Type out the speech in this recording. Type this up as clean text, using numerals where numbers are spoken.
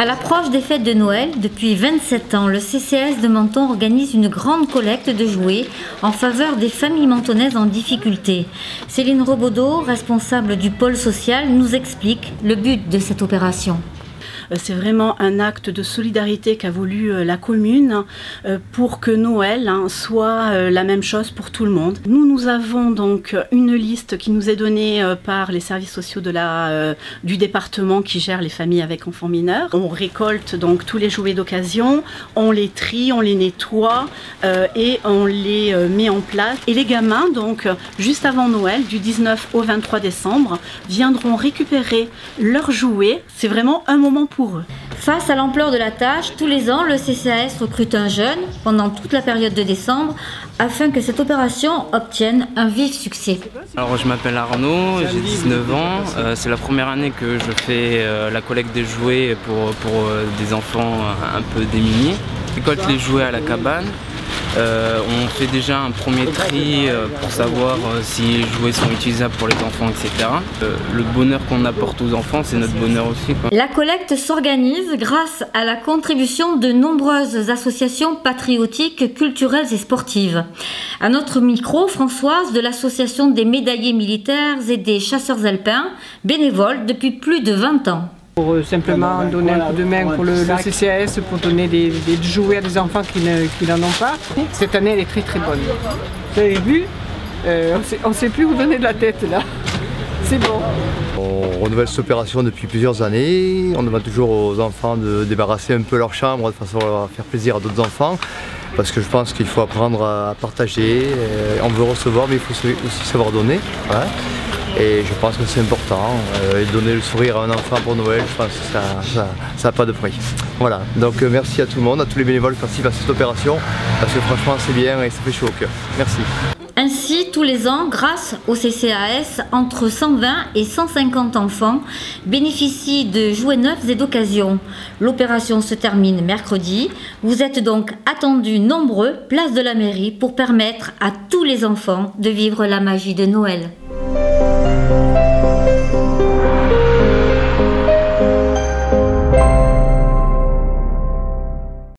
À l'approche des fêtes de Noël, depuis 27 ans, le CCAS de Menton organise une grande collecte de jouets en faveur des familles mentonnaises en difficulté. Céline Rebaudot, responsable du pôle social, nous explique le but de cette opération. C'est vraiment un acte de solidarité qu'a voulu la commune pour que Noël soit la même chose pour tout le monde. Nous avons donc une liste qui nous est donnée par les services sociaux du département qui gèrent les familles avec enfants mineurs. On récolte donc tous les jouets d'occasion, on les trie, on les nettoie et on les met en place. Et les gamins, donc juste avant Noël, du 19 au 23 décembre, viendront récupérer leurs jouets. C'est vraiment un moment pour eux. Face à l'ampleur de la tâche, tous les ans, le CCAS recrute un jeune pendant toute la période de décembre afin que cette opération obtienne un vif succès. Alors je m'appelle Arnaud, j'ai 19 ans. C'est la première année que je fais la collecte des jouets pour des enfants un peu démunis. Je récolte les jouets à la cabane. On fait déjà un premier tri pour savoir si les jouets sont utilisables pour les enfants, etc. Le bonheur qu'on apporte aux enfants, c'est notre bonheur aussi, quoi. La collecte s'organise grâce à la contribution de nombreuses associations patriotiques, culturelles et sportives. À notre micro, Françoise de l'association des médaillés militaires et des chasseurs alpins, bénévole depuis plus de 20 ans. Pour simplement donner un coup de main pour le CCAS, pour donner des jouets à des enfants qui n'en ont pas. Cette année, elle est très très bonne. Vous avez vu, on ne sait plus où donner de la tête là. C'est bon. On renouvelle cette opération depuis plusieurs années. On demande toujours aux enfants de débarrasser un peu leur chambre de façon à faire plaisir à d'autres enfants. Parce que je pense qu'il faut apprendre à partager. On veut recevoir, mais il faut aussi savoir donner. Voilà. Et je pense que c'est important, donner le sourire à un enfant pour Noël, je pense que ça n'a pas de prix. Voilà, donc merci à tout le monde, à tous les bénévoles qui participent à cette opération, parce que franchement c'est bien et ça fait chaud au cœur. Merci. Ainsi, tous les ans, grâce au CCAS, entre 120 et 150 enfants bénéficient de jouets neufs et d'occasion. L'opération se termine mercredi. Vous êtes donc attendus nombreux, place de la mairie, pour permettre à tous les enfants de vivre la magie de Noël.